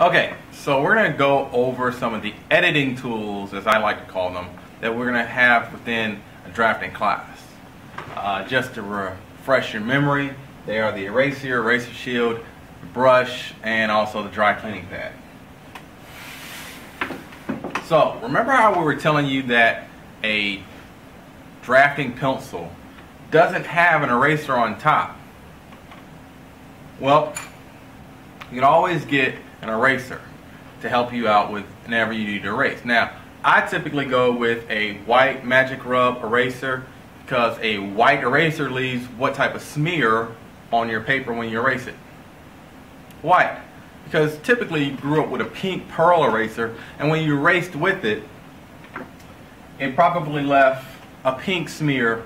Okay, so we're going to go over some of the editing tools, as I like to call them, that we're going to have within a drafting class. Just to refresh your memory, they are the eraser shield, the brush, and also the dry cleaning pad. So, remember how we were telling you that a drafting pencil doesn't have an eraser on top? Well, you can always get an eraser to help you out with whenever you need to erase. Now, I typically go with a white Magic Rub eraser because a white eraser leaves what type of smear on your paper when you erase it? White. Because typically you grew up with a pink pearl eraser, and when you erased with it, it probably left a pink smear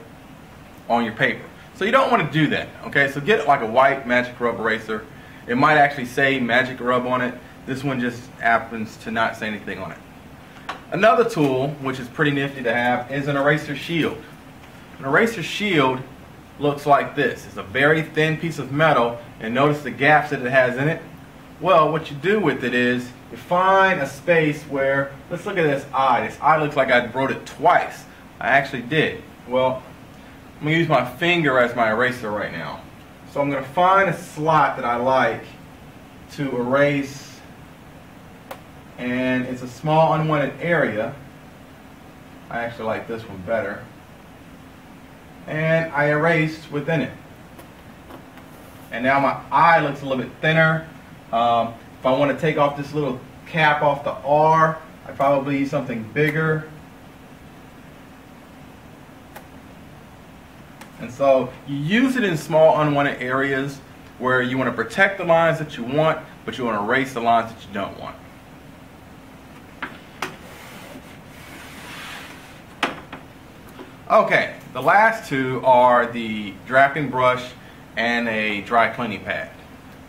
on your paper. So you don't want to do that, okay? So get like a white Magic Rub eraser. It might actually say Magic Rub on it. This one just happens to not say anything on it. Another tool, which is pretty nifty to have, is an eraser shield. An eraser shield looks like this. It's a very thin piece of metal, and notice the gaps that it has in it. Well, what you do with it is you find a space where, let's look at this eye. This eye looks like I wrote it twice. I actually did. Well, I'm going to use my finger as my eraser right now. So I'm going to find a slot that I like to erase, and it's a small unwanted area. I actually like this one better. And I erased within it. And now my eye looks a little bit thinner. If I want to take off this little cap off the R, I probably use something bigger. And so you use it in small unwanted areas where you want to protect the lines that you want, but you want to erase the lines that you don't want. Okay, the last two are the drafting brush and a dry cleaning pad.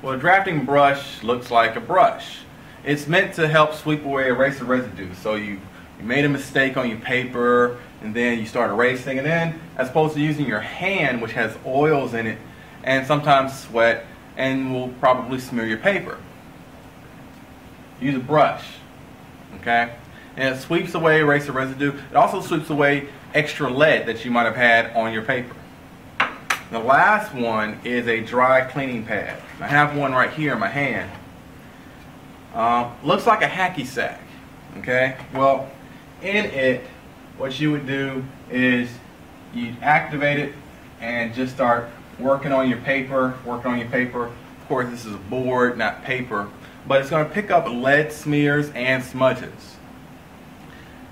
Well, a drafting brush looks like a brush. It's meant to help sweep away eraser residue. So you made a mistake on your paper, and then you start erasing, and then as opposed to using your hand, which has oils in it and sometimes sweat, and will probably smear your paper, use a brush. Okay, and it sweeps away eraser residue. It also sweeps away extra lead that you might have had on your paper. The last one is a dry cleaning pad. I have one right here in my hand. Looks like a hacky sack. Okay, well, in it, what you would do is you activate it and just start working on your paper. Of course, this is a board, not paper, but it's going to pick up lead smears and smudges.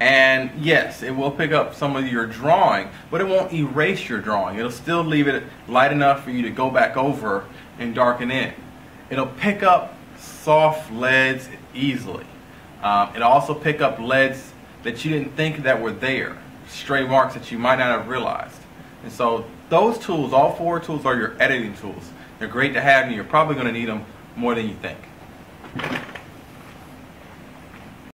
And yes, it will pick up some of your drawing, but it won't erase your drawing. It'll still leave it light enough for you to go back over and darken in. It'll pick up soft leads easily. It'll also pick up leads that you didn't think that were there, stray marks that you might not have realized. And so those tools, all four tools, are your editing tools. They're great to have, and you're probably going to need them more than you think.